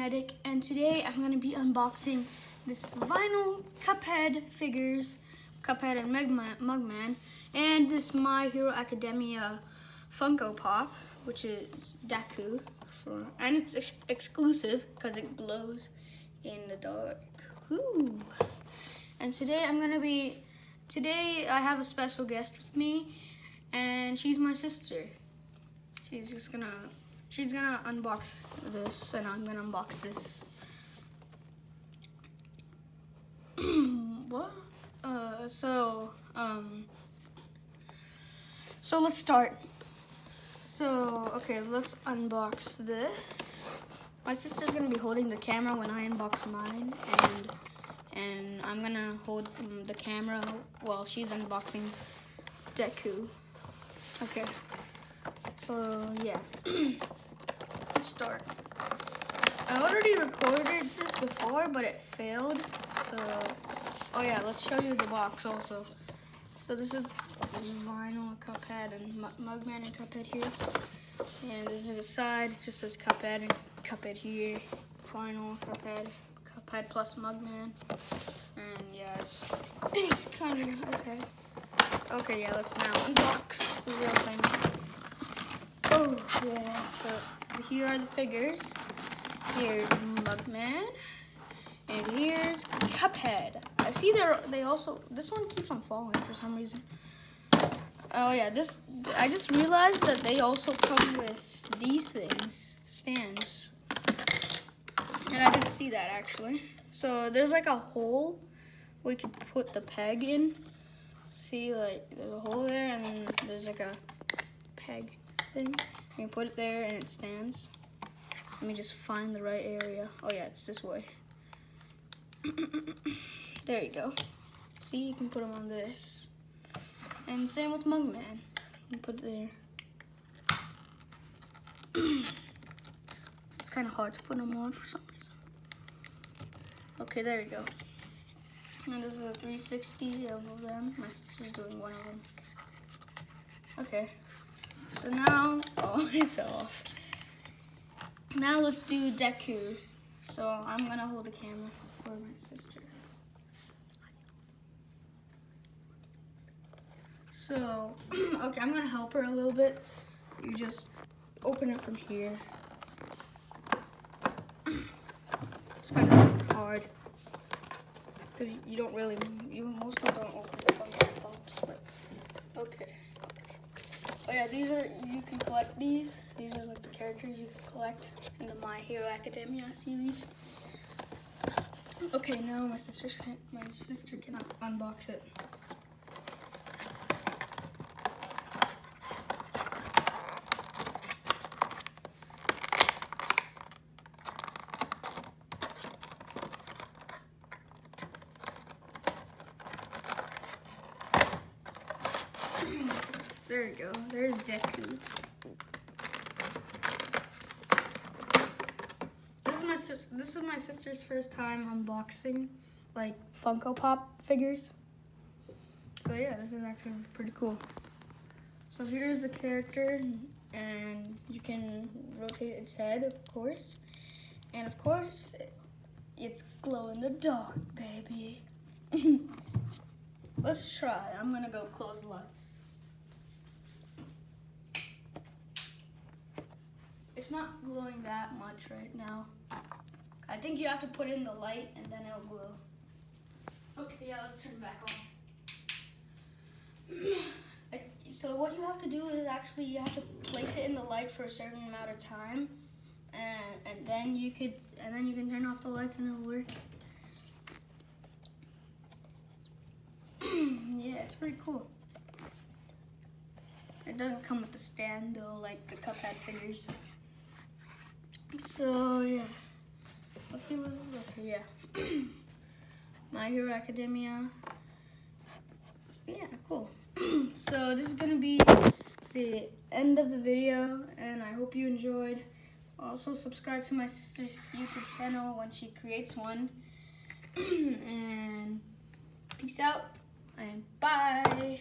Medic, and today I'm going to be unboxing this vinyl Cuphead figures, Cuphead and Mugman, and this My Hero Academia Funko Pop, which is Deku, and it's exclusive because it glows in the dark. Woo. And today I have a special guest with me, and she's my sister. She's gonna unbox this, and I'm gonna unbox this. What? So let's start. Okay, let's unbox this. My sister's gonna be holding the camera when I unbox mine, and I'm gonna hold the camera while she's unboxing Deku. Okay. So yeah, let's start. I already recorded this before, but it failed. Oh yeah, let's show you the box also. So this is vinyl Cuphead and Mugman and Cuphead here. And this is the side, it just says Cuphead and Cuphead here. Vinyl Cuphead plus Mugman. And yes, it's kind of okay. Okay, yeah, let's now unbox the real thing. Oh yeah, so here are the figures. Here's Mugman, and here's Cuphead. I see they also, this one keeps on falling for some reason. Oh yeah, I just realized that they also come with these things, stands. And I didn't see that actually. So there's like a hole where you can put the peg in. See, like there's a hole there, and then there's like a peg thing. You put it there and it stands. Let me just find the right area. Oh yeah, it's this way. There you go. See, you can put them on this. And same with Mugman. You put it there. It's kind of hard to put them on for some reason. Okay, there you go. And this is a 360 of them. My sister's doing one of them. Okay. So now, oh, it fell off. Now let's do Deku. So I'm gonna hold the camera for my sister. So, okay, I'm gonna help her a little bit. You just open it from here. It's kind of hard because you mostly don't open the Funko Pops, but okay. Oh yeah, you can collect these. These are like the characters you can collect in the My Hero Academia series. Okay, now my sister can unbox it. There you go. There's Deku. This is my sister's first time unboxing like Funko Pop figures. So yeah, this is actually pretty cool. So here's the character, and you can rotate its head, of course. And of course, it's glow in the dark, baby. Let's try. I'm gonna go close the lights. It's not glowing that much right now. I think you have to put in the light and then it'll glow. Okay, yeah, let's turn it back on. So what you have to do is actually you have to place it in the light for a certain amount of time, and then you can turn off the lights and it'll work. Yeah, it's pretty cool. It doesn't come with the stand though, like the Cuphead figures. So yeah, let's see what we look here. Yeah, My Hero Academia. Yeah, cool. So this is gonna be the end of the video, and I hope you enjoyed. Also subscribe to my sister's YouTube channel when she creates one. And peace out and bye.